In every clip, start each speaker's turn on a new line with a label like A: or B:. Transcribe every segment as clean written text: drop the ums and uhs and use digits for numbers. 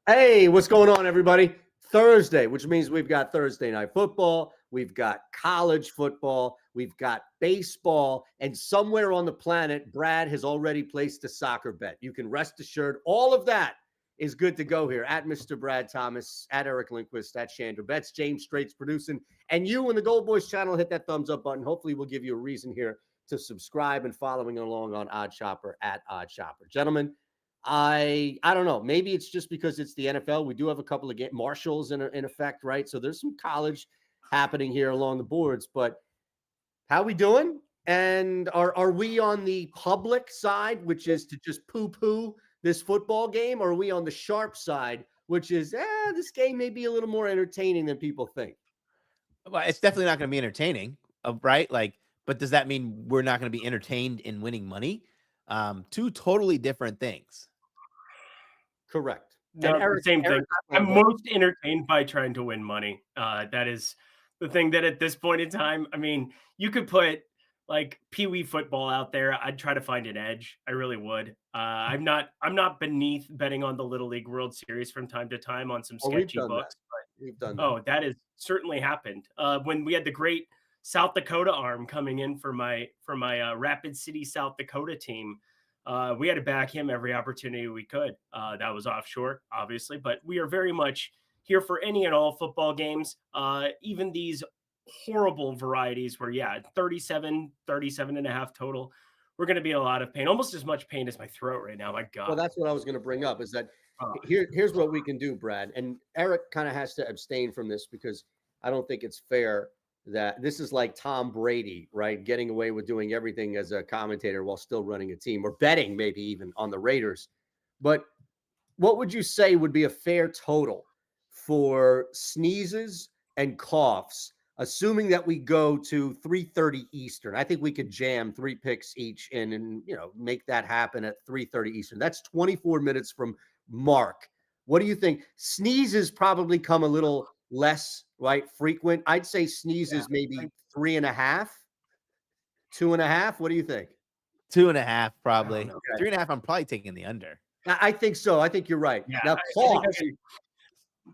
A: Hey, what's going on, everybody? Thursday, which means we've got Thursday night football, we've got college football, we've got baseball, and somewhere on the planet, Brad has already placed a soccer bet. You can rest assured all of that is good to go here at Mr. Brad Thomas, at Eric Lindquist, at shanderbets, James Straight's producing, and you and the GoldBoys channel hit that thumbs up button. Hopefully, we'll give you a reason here to subscribe and following along on OddsShopper at OddsShopper. Gentlemen, I don't know. Maybe it's just because it's the NFL. We do have a couple of Marshalls in effect, right? So there's some college happening here along the boards. But how we doing? And are we on the public side, which is to just poo-poo this football game, or are we on the sharp side, which is this game may be a little more entertaining than people think?
B: Well, it's definitely not going to be entertaining, right? But does that mean we're not going to be entertained in winning money? Two totally different things.
A: Correct.
C: No, Eric, same thing. I'm most entertained by trying to win money. That is the thing that at this point in time, I mean, you could put like Pee-wee football out there. I'd try to find an edge. I really would. I'm not beneath betting on the Little League World Series from time to time on some sketchy books.
A: We've done that.
C: Oh, that has certainly happened. When we had the great South Dakota arm coming in for my Rapid City, South Dakota team, we had to back him every opportunity we could. That was offshore, obviously, but we are very much here for any and all football games, even these horrible varieties where, 37 and a half total. We're going to be in a lot of pain, almost as much pain as my throat right now. My God.
A: Well, that's what I was going to bring up is that here's what we can do, Brad. And Eric kind of has to abstain from this because I don't think it's fair that this is like Tom Brady, right? Getting away with doing everything as a commentator while still running a team or betting maybe even on the Raiders. But what would you say would be a fair total for sneezes and coughs, assuming that we go to 3:30 Eastern? I think we could jam 3 picks each in and, make that happen at 3:30 Eastern. That's 24 minutes from mark. What do you think? Sneezes probably come a little less, right, frequent. I'd say sneezes maybe 3.5, 2.5. What do you think?
B: 2.5 probably. Okay. 3.5. I'm probably taking the under.
A: I think so. I think you're right.
C: Yeah,
A: now,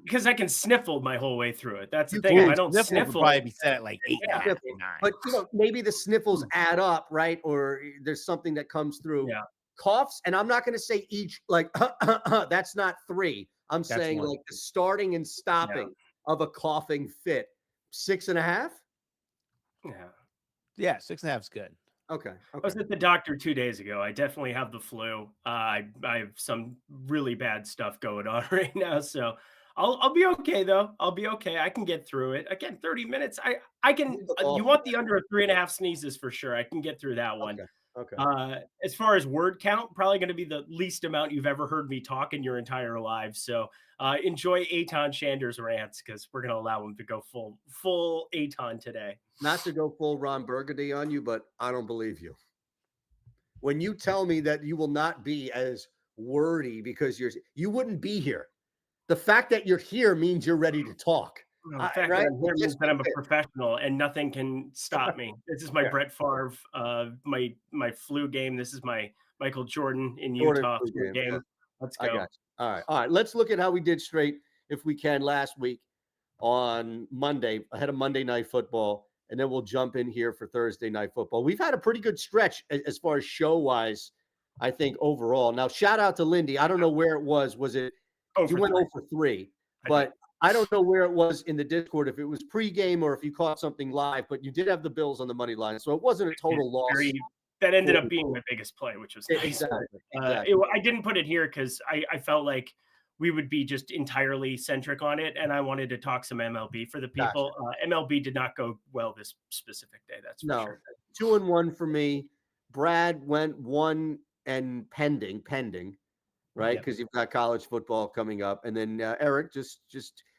C: because I can sniffle my whole way through it. That's the thing. If I don't sniffle,
B: probably be set at like 8.5, 9.
A: But maybe the sniffles add up, right? Or there's something that comes through.
C: Yeah.
A: Coughs, and I'm not going to say each like that's not 3. That's saying 1. Like the starting and stopping of a coughing fit. 6.5.
B: Yeah, 6.5 is good.
A: Okay.
C: I was at the doctor 2 days ago. I definitely have the flu. I have some really bad stuff going on right now, so I'll be okay though. I'll be okay. I can get through it. Again, 30 minutes. I can. You want the under 3.5 sneezes for sure. I can get through that one.
A: Okay.
C: As far as word count, probably going to be the least amount you've ever heard me talk in your entire lives. So enjoy Eytan Shander's rants because we're going to allow him to go full Eytan today.
A: Not to go full Ron Burgundy on you, but I don't believe you. When you tell me that you will not be as wordy because you wouldn't be here. The fact that you're here means you're ready to talk.
C: The fact that I'm here means that I'm a professional and nothing can stop me. This is my Brett Favre, my flu game. This is my Michael Jordan in Utah flu game. Let's go.
A: I got you. All right. Let's look at how we did straight, if we can, last week on Monday, ahead of Monday Night Football, and then we'll jump in here for Thursday Night Football. We've had a pretty good stretch as far as show-wise, I think, overall. Now, shout out to Lindy. I don't know where it was. Was it you went 0 for 3, but I don't know where it was in the Discord, if it was pregame or if you caught something live, but you did have the Bills on the money line, so it wasn't a total loss.
C: That ended up being my biggest play, which was nice.
A: Exactly.
C: I didn't put it here because I felt like we would be just entirely centric on it, and I wanted to talk some MLB for the people. Gotcha. MLB did not go well this specific day, that's for sure.
A: 2-1 for me. Brad went 1 and pending. Right, because you've got college football coming up, and then Eric just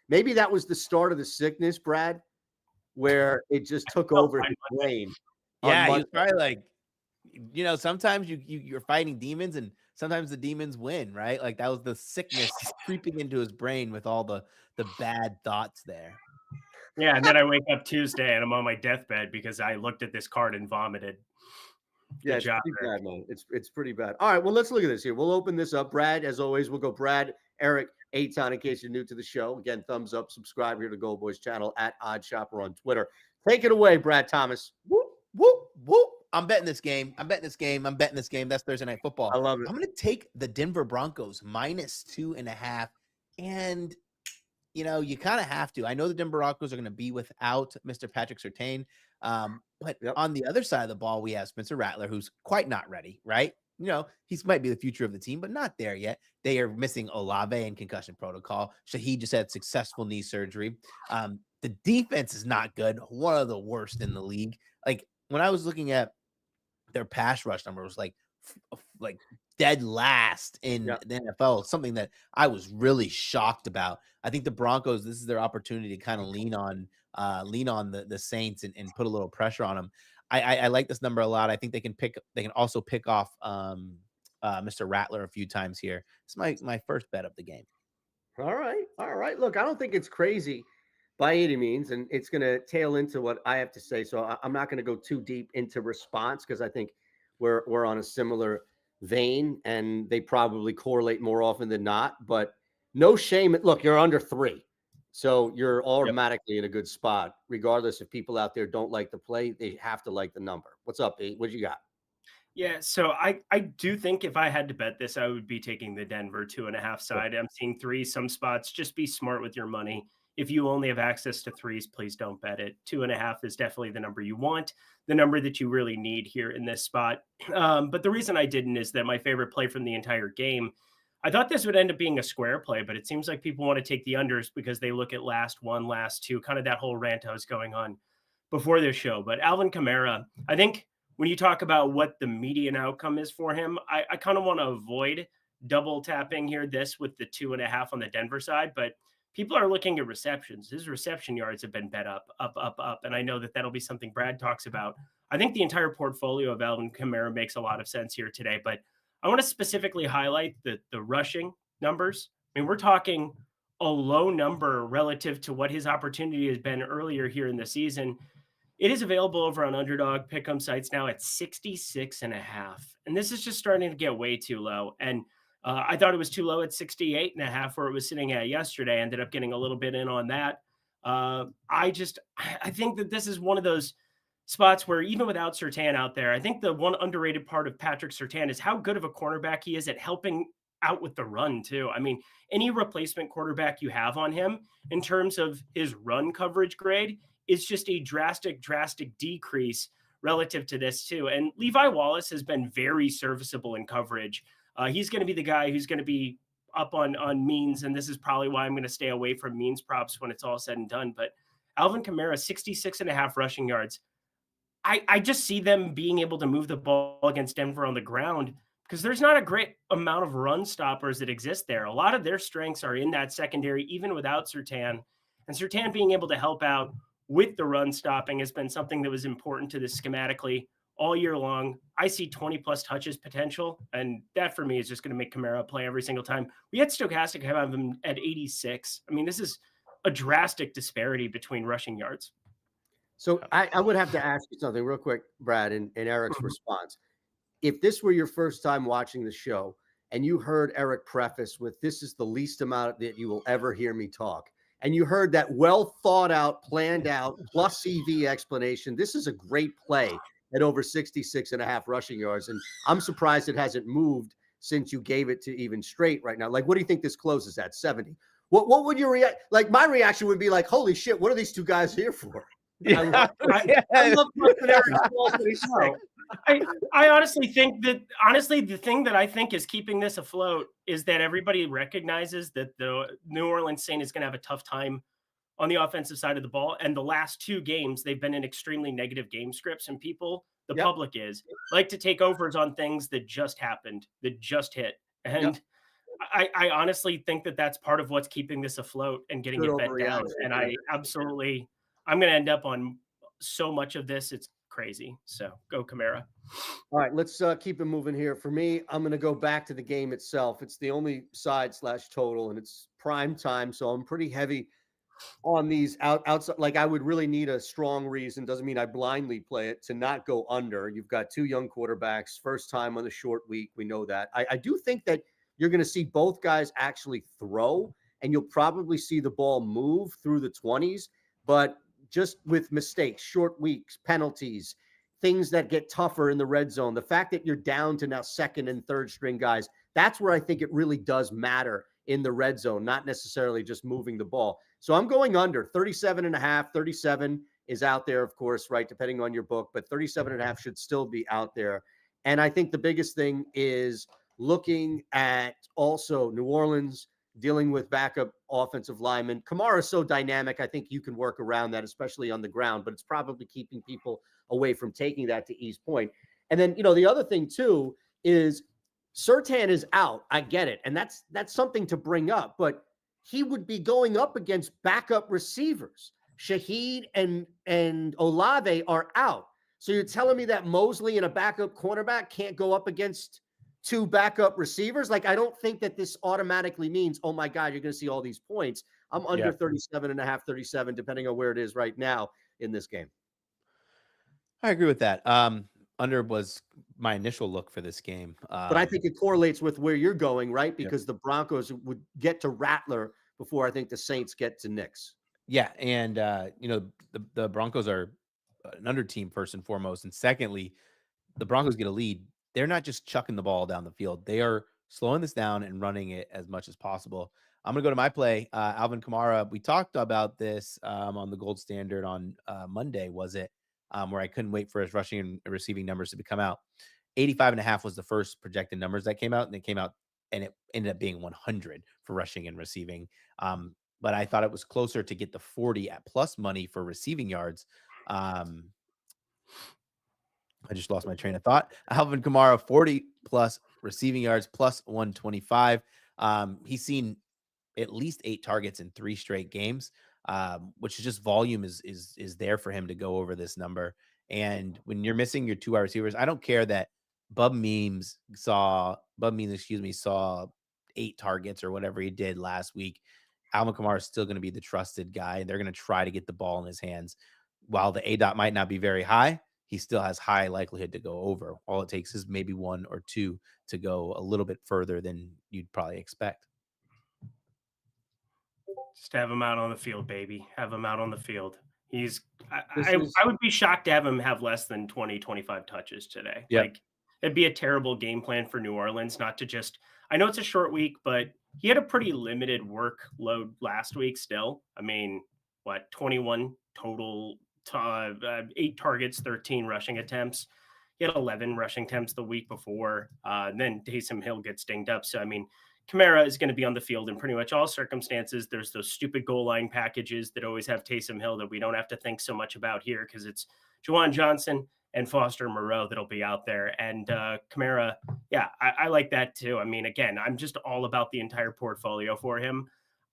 A: maybe that was the start of the sickness, Brad, where it just took over his brain.
B: Yeah, he's probably like, sometimes you're fighting demons, and sometimes the demons win, right? Like that was the sickness creeping into his brain with all the bad thoughts there.
C: Yeah, and then I wake up Tuesday and I'm on my deathbed because I looked at this card and vomited.
A: Yeah, it's pretty bad, man. It's pretty bad. All right, well, let's look at this here. We'll open this up. Brad, as always, we'll go Brad, Eric, Eytan, in case you're new to the show. Again, thumbs up, subscribe here to GoldBoys channel at OddsShopper on Twitter. Take it away, Brad Thomas.
B: Whoop, whoop, whoop. I'm betting this game. I'm betting this game. I'm betting this game. That's Thursday Night Football.
A: I love it.
B: I'm going to take the Denver Broncos -2.5. And, you know, you kind of have to. I know the Denver Broncos are going to be without Mr. Patrick Surtain. But on the other side of the ball, we have Spencer Rattler, who's quite not ready, right? You know, he might be the future of the team, but not there yet. They are missing Olave in concussion protocol. Shaheed just had successful knee surgery. The defense is not good. One of the worst in the league. Like, when I was looking at their pass rush number, was like dead last in the NFL. Something that I was really shocked about. I think the Broncos, this is their opportunity to kind of lean on the Saints and put a little pressure on them. I like this number a lot. I think they can also pick off Mr. Rattler a few times here. It's my first bet of the game.
A: All right. Look, I don't think it's crazy by any means, and it's going to tail into what I have to say. So I'm not going to go too deep into response because I think we're on a similar vein, and they probably correlate more often than not. But no shame. Look, you're under 3. So you're automatically in a good spot, regardless if people out there don't like the play, they have to like the number. What's up, Pete? What you got?
C: Yeah, so I do think if I had to bet this, I would be taking the Denver 2.5 side. I'm seeing 3 some spots. Just be smart with your money. If you only have access to 3s, please don't bet it. 2.5 is definitely the number you want, the number that you really need here in this spot. But the reason I didn't is that my favorite play from the entire game, I thought this would end up being a square play, but it seems like people want to take the unders because they look at last 1, last 2, kind of that whole rant I was going on before this show. But Alvin Kamara, I think when you talk about what the median outcome is for him, I kind of want to avoid double tapping here this with the 2.5 on the Denver side, but people are looking at receptions. His reception yards have been bet up. And I know that that'll be something Brad talks about. I think the entire portfolio of Alvin Kamara makes a lot of sense here today, but I want to specifically highlight the rushing numbers. I mean, we're talking a low number relative to what his opportunity has been earlier here in the season. It is available over on Underdog Pick'em sites now at 66.5. And this is just starting to get way too low. And I thought it was too low at 68.5, where it was sitting at yesterday. I ended up getting a little bit in on that. I think that this is one of those spots where even without Surtain out there, I think the one underrated part of Patrick Surtain is how good of a cornerback he is at helping out with the run too. I mean, any replacement quarterback you have on him in terms of his run coverage grade is just a drastic decrease relative to this too. And Levi Wallace has been very serviceable in coverage. He's going to be the guy who's going to be up on means, and this is probably why I'm going to stay away from means props when it's all said and done. But Alvin Kamara, 66.5 rushing yards. I just see them being able to move the ball against Denver on the ground because there's not a great amount of run stoppers that exist there. A lot of their strengths are in that secondary, even without Surtain. And Surtain being able to help out with the run stopping has been something that was important to this schematically all year long. I see 20-plus touches potential, and that for me is just going to make Kamara play every single time. We had Stochastic have him at 86. I mean, this is a drastic disparity between rushing yards.
A: So I would have to ask you something real quick, Brad, and Eric's response. If this were your first time watching the show and you heard Eric preface with, "This is the least amount that you will ever hear me talk," and you heard that well thought out, planned out, plus CV explanation, this is a great play at over 66.5 rushing yards. And I'm surprised it hasn't moved since you gave it to even straight right now. Like, what do you think this closes at? 70? What would your react? Like, my reaction would be like, holy shit, what are these two guys here for?
B: Yeah.
C: I love I honestly think that the thing that I think is keeping this afloat is that everybody recognizes that the New Orleans Saints is going to have a tough time on the offensive side of the ball. And the last 2 games, they've been in extremely negative game scripts, and people, the public like to take overs on things that just happened, that just hit. And I honestly think that that's part of what's keeping this afloat and getting it bet down. And I'm going to end up on so much of this. It's crazy. So go Kamara.
A: All right, let's keep it moving here. For me, I'm going to go back to the game itself. It's the only side/total, and it's prime time. So I'm pretty heavy on these outside. Like, I would really need a strong reason. Doesn't mean I blindly play it to not go under. You've got 2 young quarterbacks, first time on the short week. We know that. I do think that you're going to see both guys actually throw. and you'll probably see the ball move through the 20s, but just with mistakes, short weeks, penalties, things that get tougher in the red zone, the fact that you're down to now second and third string guys, that's where I think it really does matter in the red zone, not necessarily just moving the ball. So I'm going under 37.5. 37 is out there, of course, right? Depending on your book, but 37.5 should still be out there. And I think the biggest thing is looking at also New Orleans dealing with backup offensive linemen. Kamara is so dynamic. I think you can work around that, especially on the ground, but it's probably keeping people away from taking that to E's point. And then, the other thing too is Surtain is out. I get it. And that's something to bring up, but he would be going up against backup receivers. Shaheed and Olave are out. So you're telling me that Mosley and a backup cornerback can't go up against two backup receivers? Like, I don't think that this automatically means, oh my God, you're going to see all these points. I'm under 37.5, 37, depending on where it is right now in this game.
B: I agree with that. Under was my initial look for this game.
A: But I think it correlates with where you're going, right? Because the Broncos would get to Rattler before I think the Saints get to Knicks.
B: Yeah, and the Broncos are an under team first and foremost, and secondly, the Broncos get a lead. They're not just chucking the ball down the field; they are slowing this down and running it as much as possible. I'm gonna go to my play, Alvin Kamara. We talked about this on the Gold Standard on Monday, was it? Where I couldn't wait for his rushing and receiving numbers to come out. 85.5 was the first projected numbers that came out, and it ended up being 100 for rushing and receiving. But I thought it was closer to get the 40 at plus money for receiving yards. I just lost my train of thought. Alvin Kamara, 40 plus receiving yards, plus 125. He's seen at least 8 targets in 3 straight games, which is just volume is there for him to go over this number. And when you're missing your 2 wide receivers, I don't care that Bub Memes saw 8 targets or whatever he did last week. Alvin Kamara is still going to be the trusted guy. They're going to try to get the ball in his hands. While the ADOT might not be very high, he still has high likelihood to go over. All it takes is maybe 1 or 2 to go a little bit further than you'd probably expect.
C: Just have him out on the field, baby. Have him out on the field. I would be shocked to have him have less than 20, 25 touches today.
B: Yep.
C: Like, it'd be a terrible game plan for New Orleans, not to just, I know it's a short week, but he had a pretty limited workload last week still. I mean, 21 total, 8 targets, 13 rushing attempts. He had 11 rushing attempts the week before. And then Taysom Hill gets dinged up. So, I mean, Kamara is going to be on the field in pretty much all circumstances. There's those stupid goal line packages that always have Taysom Hill that we don't have to think so much about here because it's Juwan Johnson and Foster Moreau that'll be out there. And Kamara, I like that too. I mean, again, I'm just all about the entire portfolio for him.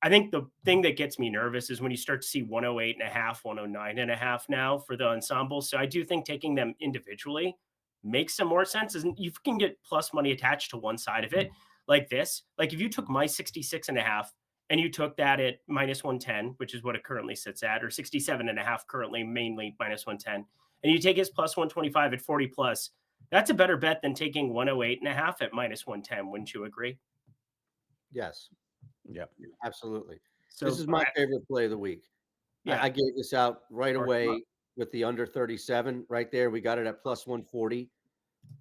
C: I think the thing that gets me nervous is when you start to see 108.5, 109.5 now for the ensemble. So I do think taking them individually makes some more sense. You can get plus money attached to one side of it. Like this, like if you took my 66.5 and you took that at minus 110, which is what it currently sits at, or 67.5 currently mainly minus 110, and you take his plus 125 at 40 plus, that's a better bet than taking 108.5 at minus 110. Wouldn't you agree?
A: Yes.
B: Yeah,
A: absolutely.
C: So
A: this is my favorite play of the week. Yeah, I gave this out right away with the under 37 right there. We got it at plus 140.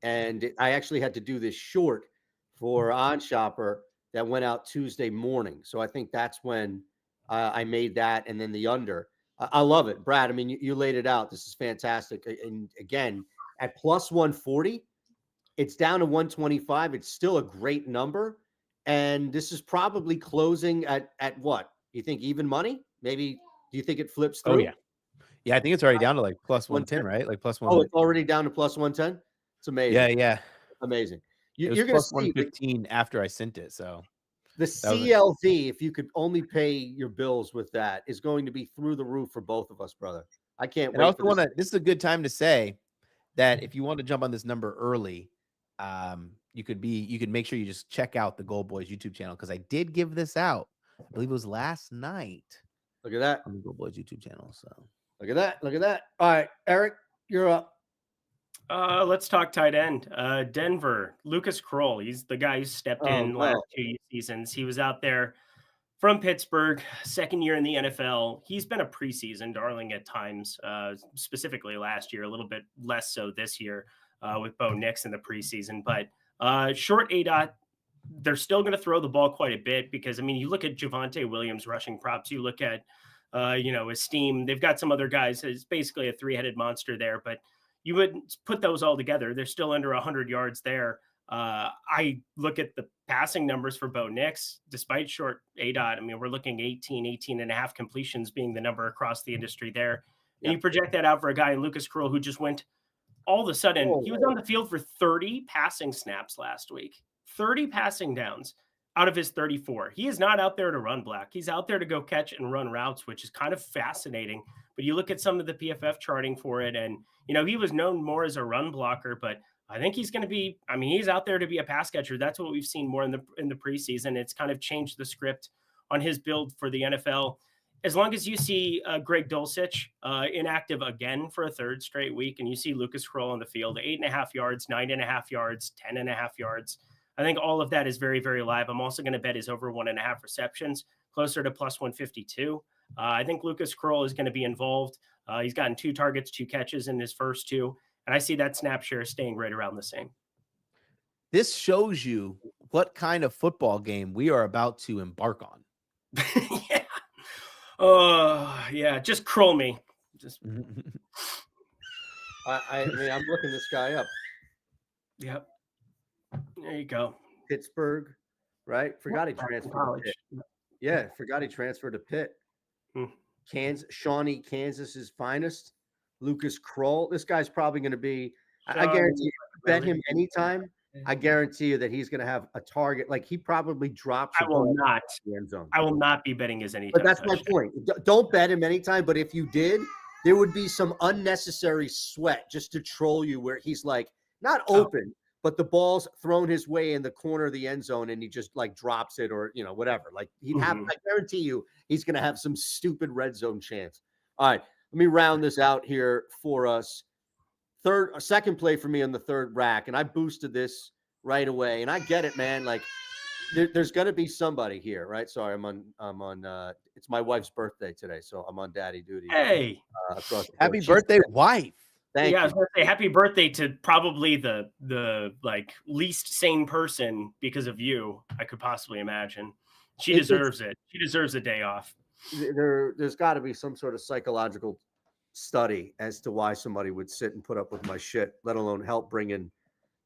A: And I actually had to do this short for OddsShopper that went out Tuesday morning. So I think that's when I made that, and then the under. I love it, Brad. I mean, you laid it out. This is fantastic. And again, at plus 140, it's down to 125. It's still a great number. And this is probably closing at what? You think even money? Maybe, do you think it flips through?
B: Oh, yeah. Yeah, I think it's already down to like plus 110, right? Like plus 1.
A: Oh, it's already down to plus 110? It's amazing.
B: Yeah.
A: Amazing.
B: You're going to see 115 after I sent it. So
A: the CLV, if you could only pay your bills with that, is going to be through the roof for both of us, brother. I can't wait.
B: This is a good time to say that if you want to jump on this number early, you could make sure you just check out the GoldBoys YouTube channel, because I did give this out. I believe it was last night.
A: Look at that
B: on the GoldBoys YouTube channel. So
A: look at that. Look at that. All right, Eric, you're up.
C: Let's talk tight end. Denver, Lucas Kroll. He's the guy who stepped in last 2 seasons. He was out there from Pittsburgh, second year in the NFL. He's been a preseason darling at times, specifically last year, a little bit less so this year with Bo Nix in the preseason. But short ADOT, they're still going to throw the ball quite a bit because, I mean, you look at Javonte Williams rushing props, you look at, Esteem. They've got some other guys. It's basically a three-headed monster there, but you would put those all together. They're still under 100 yards there. I look at the passing numbers for Bo Nix, despite short ADOT. I mean, we're looking 18 and a half completions being the number across the industry there. And you project that out for a guy in Lucas Krull who just went all of a sudden, he was on the field for 30 passing snaps last week, 30 passing downs out of his 34. He is not out there to run block. He's out there to go catch and run routes, which is kind of fascinating. But you look at some of the PFF charting for it, and, he was known more as a run blocker, but I think he's going to be, he's out there to be a pass catcher. That's what we've seen more in the preseason. It's kind of changed the script on his build for the NFL. As long as you see Greg Dulcich inactive again for a third straight week, and you see Lucas Krull on the field, 8.5 yards, 9.5 yards, 10.5 yards, I think all of that is very, very live. I'm also going to bet his over 1.5 receptions, closer to plus 152. I think Lucas Krull is going to be involved. He's gotten 2 targets, 2 catches in his first 2. And I see that snap share staying right around the same.
B: This shows you what kind of football game we are about to embark on.
C: Yeah. Oh, yeah. Just Krull me.
A: I mean, I'm looking this guy up.
C: Yep. There you go.
A: Pittsburgh, right? Forgot he transferred to Pitt. Yeah, forgot he transferred to Pitt. Shawnee, Kansas's finest. Lucas Krull. This guy's probably going to be, I guarantee you, bet him anytime. I guarantee you that he's going to have a target. Like, he probably drops.
C: I will not.
A: The end zone.
C: I will not be betting his anytime.
A: But that's my point. Don't bet him anytime. But if you did, there would be some unnecessary sweat just to troll you where he's like not open, but the ball's thrown his way in the corner of the end zone and he just like drops it or, whatever. Like he'd have, I guarantee you, he's going to have some stupid red zone chance. All right. Let me round this out here for us. Second play for me on the third rack, and I boosted this right away. And I get it, man. Like there's going to be somebody here, right? Sorry, I'm on. It's my wife's birthday today, so I'm on daddy duty.
C: Hey,
B: happy birthday, wife!
A: Thank you.
C: I was going to say happy birthday to probably the like least sane person because of you I could possibly imagine. She deserves it. She deserves a day off.
A: There's got to be some sort of psychological study as to why somebody would sit and put up with my shit, let alone help bring in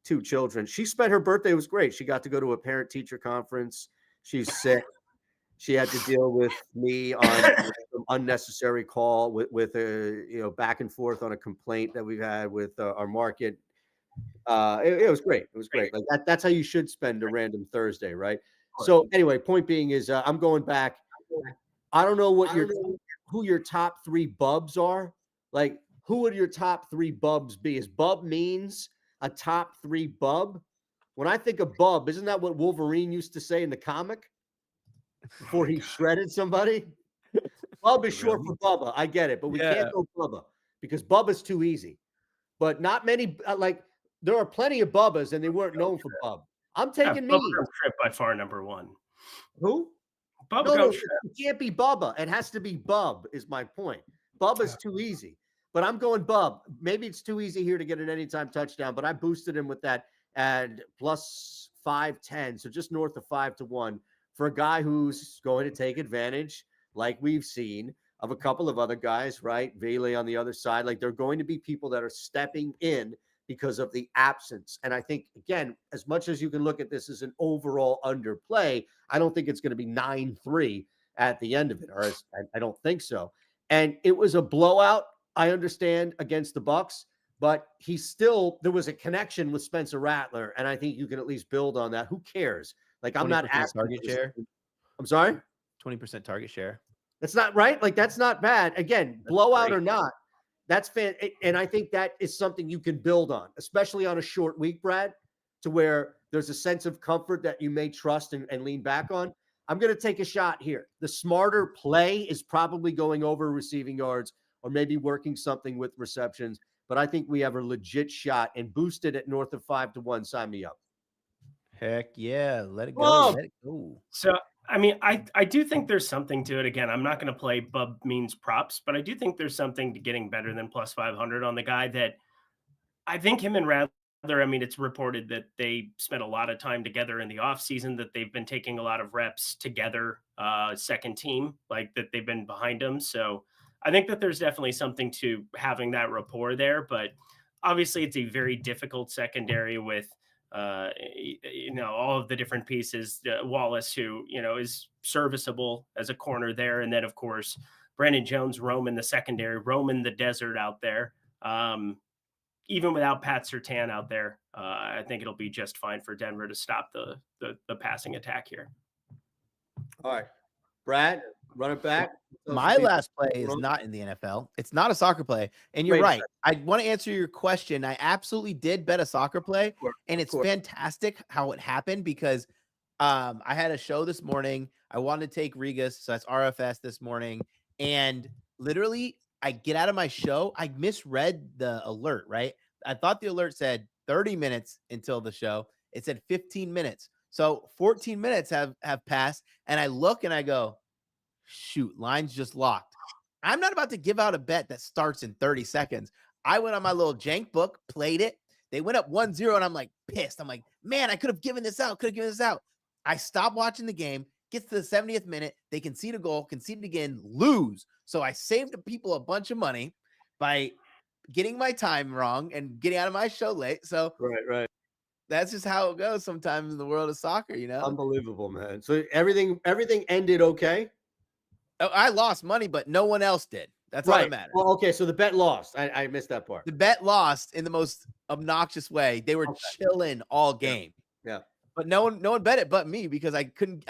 A: 2 children. She spent her birthday, it was great. She got to go to a parent teacher conference. She's sick. She had to deal with me on some unnecessary call with a back and forth on a complaint that we've had with our market. It was great. It was great. Like that's how you should spend a random Thursday, right? So anyway, point being is I'm going back. I don't know who your top 3 bubs are. Like, who would your top 3 bubs be? Is bub means a top 3 bub? When I think of bub, isn't that what Wolverine used to say in the comic before he shredded somebody? Bub is short for Bubba. I get it, but we can't go Bubba because Bubba's too easy. But not many, there are plenty of Bubbas and they weren't known for Bub. I'm taking me.
C: Trip by far number 1.
A: Who? No, it can't be Bubba. It has to be Bub, is my point. Bubba's too easy. But I'm going Bub. Maybe it's too easy here to get an anytime touchdown, but I boosted him with that at plus 510. So just north of 5-1 for a guy who's going to take advantage, like we've seen, of a couple of other guys, right? Vele on the other side. Like, they're going to be people that are stepping in because of the absence. And I think, again, as much as you can look at this as an overall underplay, I don't think it's going to be 9-3 at the end of it, or I don't think so. And it was a blowout, I understand, against the Bucks, but there was a connection with Spencer Rattler, and I think you can at least build on that. Who cares? Like, I'm not asking
B: target share.
A: I'm sorry?
B: 20% target share.
A: That's not right. Like, that's not bad. Again, blowout or not, that's and I think that is something you can build on, especially on a short week, Brad, to where there's a sense of comfort that you may trust and lean back on. I'm going to take a shot here. The smarter play is probably going over receiving yards or maybe working something with receptions, but I think we have a legit shot and boosted at north of 5-1. Sign me up.
B: Heck yeah. Let it go.
C: Whoa.
B: Let it go.
C: So I mean, I do think there's something to it. Again, I'm not going to play Bub means props, but I do think there's something to getting better than plus 500 on the guy that I think him and Rather, I mean, it's reported that they spent a lot of time together in the offseason, that they've been taking a lot of reps together, second team, like that they've been behind him. So I think that there's definitely something to having that rapport there. But obviously, it's a very difficult secondary with, all of the different pieces. Wallace, who, is serviceable as a corner there. And then, of course, Brandon Jones, roaming the secondary, roaming the desert out there. Even without Pat Surtain out there, I think it'll be just fine for Denver to stop the passing attack here.
A: All right, Brad, run it back.
B: My last play is not in the NFL. It's not a soccer play. And you're right. I want to answer your question. I absolutely did bet a soccer play, and it's fantastic how it happened because I had a show this morning. I wanted to take Regas, so that's RFS this morning, and literally I get out of my show. I misread the alert, right? I thought the alert said 30 minutes until the show. It said 15 minutes. So 14 minutes have passed, and I look and I go, shoot, line's just locked. I'm not about to give out a bet that starts in 30 seconds. I went on my little jank book, played it. They went up 1-0, and I'm like pissed. I'm like, man, I could have given this out. I stopped watching the game. Gets to the 70th minute. They concede a goal, concede it again, lose. So I saved the people a bunch of money by getting my time wrong and getting out of my show late. So
A: right.
B: That's just how it goes sometimes in the world of soccer,
A: Unbelievable, man. So everything ended okay?
B: I lost money, but no one else did. That's all that matters.
A: Well, okay, so the bet lost. I missed that part.
B: The bet lost in the most obnoxious way. They were chilling all game.
A: Yeah.
B: But no one bet it but me because I couldn't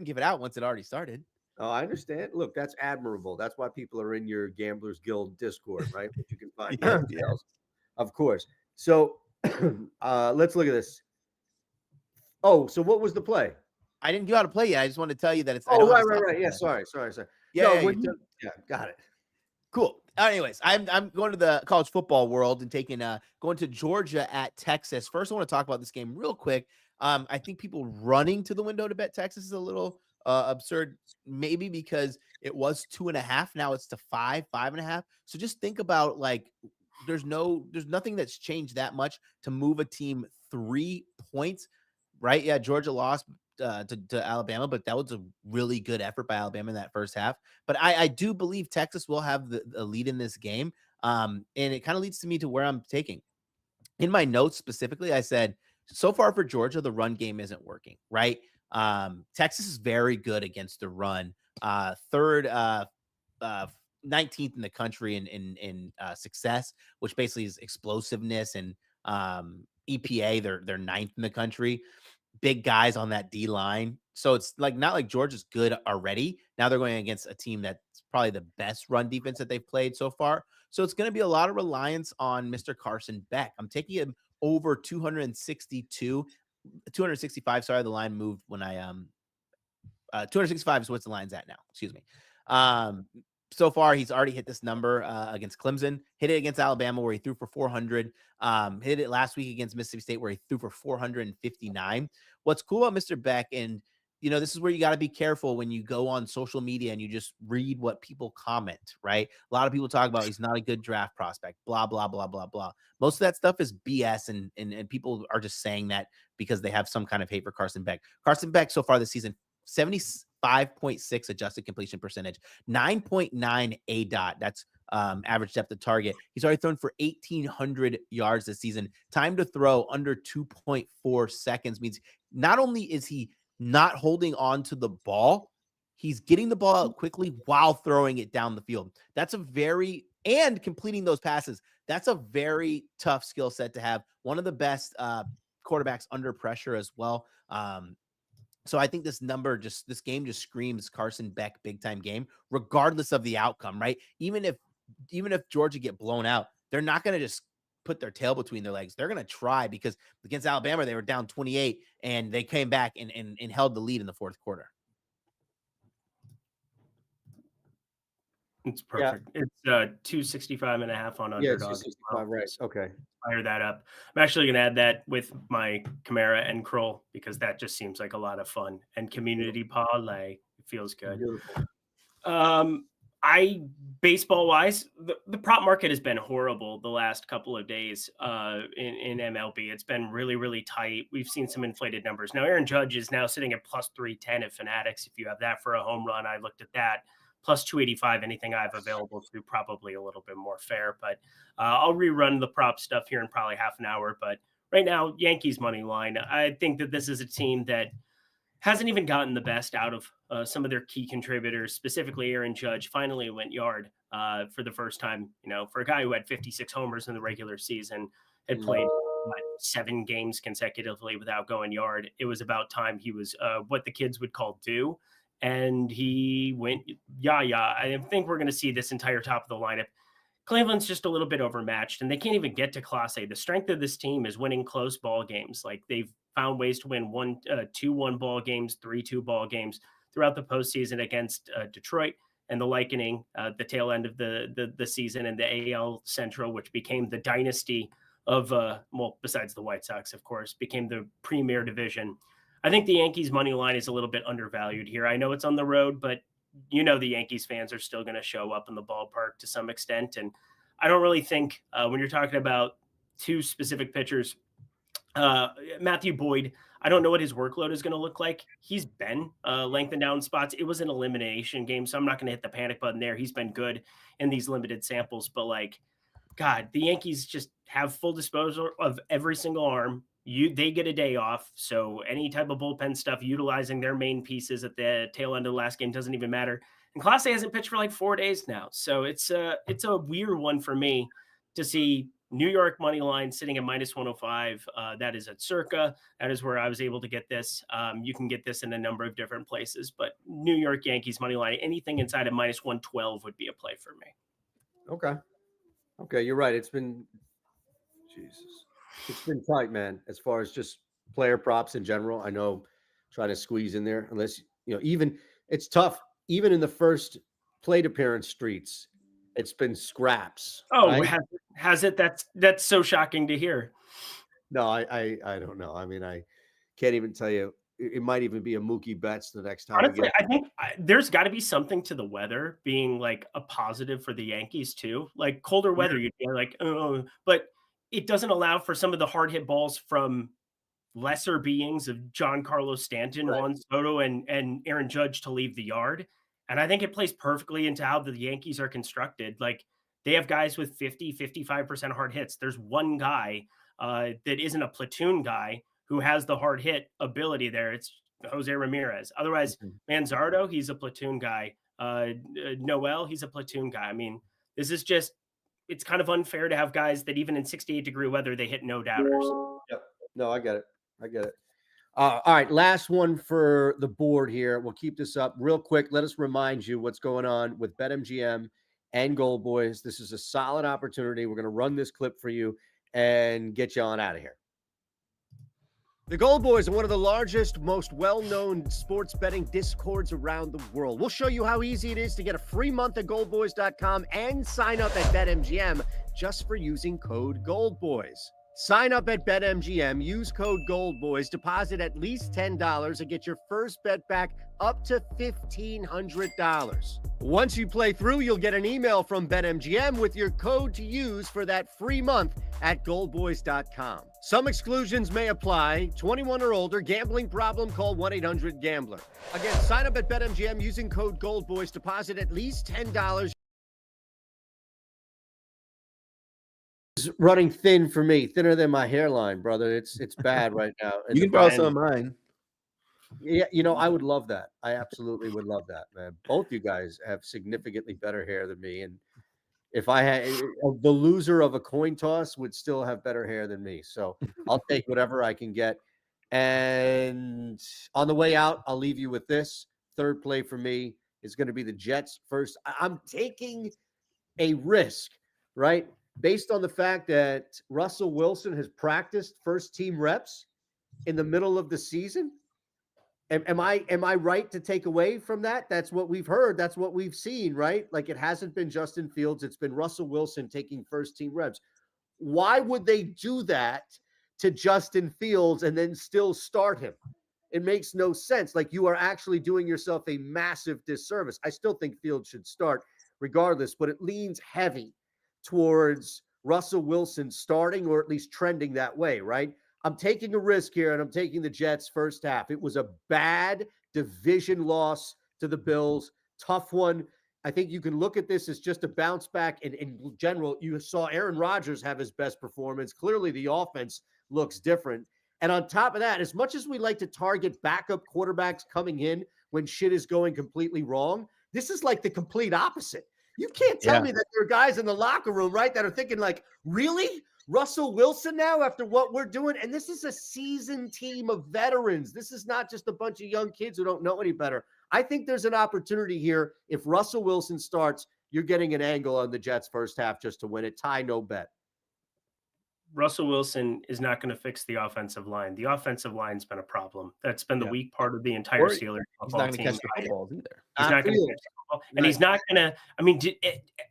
B: give it out once it already started.
A: Oh, I understand. Look, that's admirable. That's why people are in your Gamblers Guild Discord, right? Which you can find details, of course. So let's look at this. Oh, so what was the play?
B: I didn't give out a play yet. I just wanted to tell you that it's.
A: Oh, right. Yeah, sorry.
B: Yeah,
A: yeah, got it.
B: Cool. Anyways, I'm going to the college football world and taking going to Georgia at Texas. First, I want to talk about this game real quick. I think people running to the window to bet Texas is a little absurd, maybe because it was 2.5. Now it's to 5.5. So just think about there's nothing that's changed that much to move a team 3 points, right? Yeah, Georgia lost to Alabama, but that was a really good effort by Alabama in that first half. But I do believe Texas will have the lead in this game. And it kind of leads to me to where I'm taking. In my notes specifically, I said, so far for Georgia, the run game isn't working, right? Texas is very good against the run. Third, 19th in the country in success, which basically is explosiveness and EPA. They're 9th in the country. Big guys on that D line. So it's not like Georgia's good already. Now they're going against a team that's probably the best run defense that they've played so far. So it's going to be a lot of reliance on Mr. Carson Beck. I'm taking him over 265. Sorry, the line moved when I 265 is what the line's at now. Excuse me. So far, he's already hit this number against Clemson, hit it against Alabama where he threw for 400, hit it last week against Mississippi State where he threw for 459. What's cool about Mr. Beck, and this is where you got to be careful when you go on social media and you just read what people comment, right? A lot of people talk about he's not a good draft prospect, blah, blah, blah, blah, blah. Most of that stuff is BS, and people are just saying that because they have some kind of hate for Carson Beck. Carson Beck so far this season, 75.6 adjusted completion percentage, 9.9 ADOT. That's average depth of target. He's already thrown for 1,800 yards this season. Time to throw under 2.4 seconds means not only is he not holding on to the ball, he's getting the ball out quickly while throwing it down the field. And completing those passes. That's a very tough skill set to have. One of the best quarterbacks under pressure as well. So I think this game just screams Carson Beck big time game, regardless of the outcome, right? Even if Georgia get blown out, they're not going to just put their tail between their legs. They're going to try, because against Alabama, they were down 28 and they came back and held the lead in the fourth quarter.
C: It's
A: Yeah.
C: perfect. It's 265.5 on
A: Yeah,
C: Underdog as well.
A: 265, right. Okay.
C: Fire that up. I'm actually gonna add that with my Chimera and Kroll because that just seems like a lot of fun and community parlay. It feels good.
A: Beautiful.
C: I baseball wise, the prop market has been horrible the last couple of days in MLB. It's been really, really tight. We've seen some inflated numbers. Now, Aaron Judge is now sitting at plus 310 at Fanatics. If you have that for a home run, I looked at that. Plus 285, anything I have available to probably a little bit more fair. But I'll rerun the prop stuff here in probably half an hour. But right now, Yankees money line. I think that this is a team that hasn't even gotten the best out of some of their key contributors, specifically Aaron Judge. Finally went yard for the first time, for a guy who had 56 homers in the regular season, had played 7 games consecutively without going yard. It was about time he was what the kids would call due. And he went, I think we're going to see this entire top of the lineup. Cleveland's just a little bit overmatched, and they can't even get to Class A. The strength of this team is winning close ball games. Like they've found ways to win 2-1 ball games, 3-2 ball games throughout the postseason against Detroit and the Lightning, the tail end of the season, and the AL Central, which became the dynasty of besides the White Sox, of course, became the premier division. I think the Yankees money line is a little bit undervalued here. I know it's on the road, but the Yankees fans are still going to show up in the ballpark to some extent. And I don't really think when you're talking about 2 specific pitchers, Matthew Boyd, I don't know what his workload is going to look like. He's been lengthened down spots. It was an elimination game, so I'm not going to hit the panic button there. He's been good in these limited samples, but God, the Yankees just have full disposal of every single arm. They get a day off, so any type of bullpen stuff, utilizing their main pieces at the tail end of the last game doesn't even matter. And Class A hasn't pitched for 4 days now, so it's a weird one for me to see New York money line sitting at minus 105. That is at Circa. That is where I was able to get this. You can get this in a number of different places, but New York Yankees money line, anything inside of minus 112 would be a play for me.
A: Okay, you're right. It's been tight, man, as far as just player props in general. I know trying to squeeze in there, unless, even it's tough. Even in the first plate appearance streets, it's been scraps.
C: Oh,
A: right?
C: has it? That's so shocking to hear.
A: No, I don't know. I mean, I can't even tell you. It might even be a Mookie Betts the next time.
C: Honestly, I think there's got to be something to the weather being a positive for the Yankees too. Like colder weather, you'd be like, oh, but it doesn't allow for some of the hard hit balls from lesser beings of Giancarlo Stanton,
A: Right.
C: Juan Soto, and Aaron Judge to leave the yard. And I think it plays perfectly into how the Yankees are constructed. They have guys with 55% hard hits. There's one guy that isn't a platoon guy who has the hard hit ability there. It's Jose Ramirez. Otherwise, Manzardo, he's a platoon guy. Noel, he's a platoon guy. I mean, this is just, it's kind of unfair to have guys that even in 68-degree weather, they hit no doubters.
A: Yep. No, I get it. All right, last one for the board here. We'll keep this up real quick. Let us remind you what's going on with BetMGM and GoldBoys. This is a solid opportunity. We're going to run this clip for you and get you on out of here. The GoldBoys are one of the largest, most well-known sports betting discords around the world. We'll show you how easy it is to get a free month at goldboys.com and sign up at BetMGM just for using code GoldBoys. Sign up at BetMGM, use code GoldBoys, deposit at least $10 and get your first bet back up to $1,500. Once you play through, you'll get an email from BetMGM with your code to use for that free month at goldboys.com. Some exclusions may apply. 21 or older, gambling problem, call 1-800-GAMBLER. Again, sign up at BetMGM using code GoldBoys, deposit at least $10. It's running thin for me, thinner than my hairline, brother. It's bad right now.
B: You can borrow some of mine.
A: Yeah, I would love that. I absolutely would love that, man. Both you guys have significantly better hair than me, and if I had the loser of a coin toss would still have better hair than me. So I'll take whatever I can get. And on the way out, I'll leave you with this. Third play for me is going to be the Jets first. I'm taking a risk, right? Based on the fact that Russell Wilson has practiced first team reps in the middle of the season. Am I right to take away from that? That's what we've heard. That's what we've seen, right? Like it hasn't been Justin Fields. It's been Russell Wilson taking first team reps. Why would they do that to Justin Fields and then still start him? It makes no sense. Like you are actually doing yourself a massive disservice. I still think Fields should start regardless, but it leans heavy towards Russell Wilson starting or at least trending that way, right? I'm taking a risk here and I'm taking the Jets first half. It was a bad division loss to the Bills, tough one. I think you can look at this as just a bounce back. In general, you saw Aaron Rodgers have his best performance. Clearly, the offense looks different. And on top of that, as much as we like to target backup quarterbacks coming in when shit is going completely wrong, this is like the complete opposite. You can't tell me that there are guys in the locker room, right, that are thinking like, really? Russell Wilson now after what we're doing? And this is a seasoned team of veterans. This is not just a bunch of young kids who don't know any better. I think there's an opportunity here. If Russell Wilson starts, you're getting an angle on the Jets first half just to win it. Tie, no bet.
C: Russell Wilson is not going to fix the offensive line. The offensive line's been a problem. That's been the weak part of the entire Steelers
B: He's
C: football
B: not going to
C: team.
B: catch the footballs either.
C: He's not going to catch the football. And he's not going to – I mean,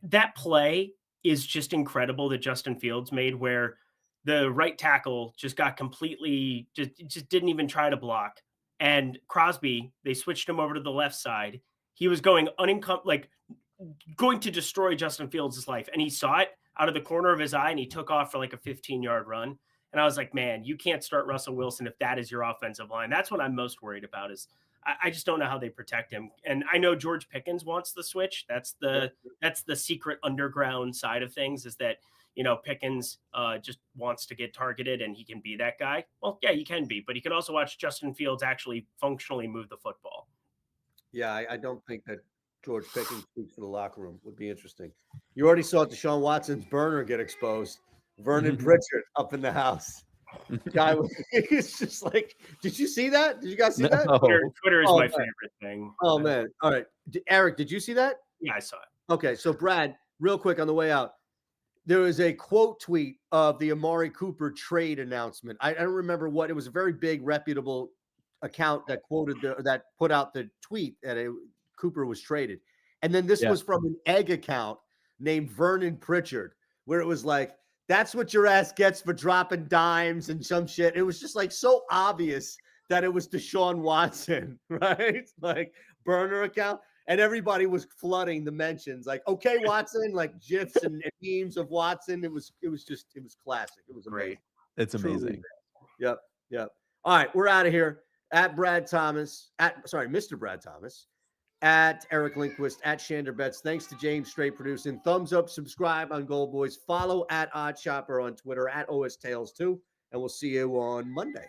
C: that play is just incredible that Justin Fields made where the right tackle just got completely – just didn't even try to block. And Crosby, they switched him over to the left side. He was going going to destroy Justin Fields' life. And he saw it out of the corner of his eye, and he took off for like a 15-yard run. And I was like, man, you can't start Russell Wilson if that is your offensive line. That's what I'm most worried about is I just don't know how they protect him. And I know George Pickens wants the switch. That's the secret underground side of things is that, Pickens just wants to get targeted and he can be that guy. Well, yeah, he can be, but he can also watch Justin Fields actually functionally move the football.
A: Yeah, I don't think that George Pickens speaks for the locker room. Would be interesting. You already saw Deshaun Watson's burner get exposed. Vernon Pritchard up in the house. Guy was just like, did you see that? Did you guys see that?
C: Twitter is my favorite thing.
A: Oh, man. All right. Eric, did you see that?
C: Yeah, I saw it.
A: Okay. So, Brad, real quick on the way out, there was a quote tweet of the Amari Cooper trade announcement. I don't remember what. It was a very big, reputable account that quoted that put out the tweet that Cooper was traded. And then this was from an egg account named Vernon Pritchard, where it was like, that's what your ass gets for dropping dimes and some shit. It was just like so obvious that it was Deshaun Watson, right? Like burner account. And everybody was flooding the mentions like, okay, Watson, like GIFs and memes of Watson. It was classic. It was
B: great.
A: Amazing.
B: It's amazing.
A: Yep. All right, we're out of here. At Brad Thomas, Mr. Brad Thomas, at Eric Lindquist, at Shanderbets. Thanks to James Strait producing. Thumbs up, subscribe on GoldBoys. Follow at OddsShopper on Twitter, at OS Tales 2, and we'll see you on Monday.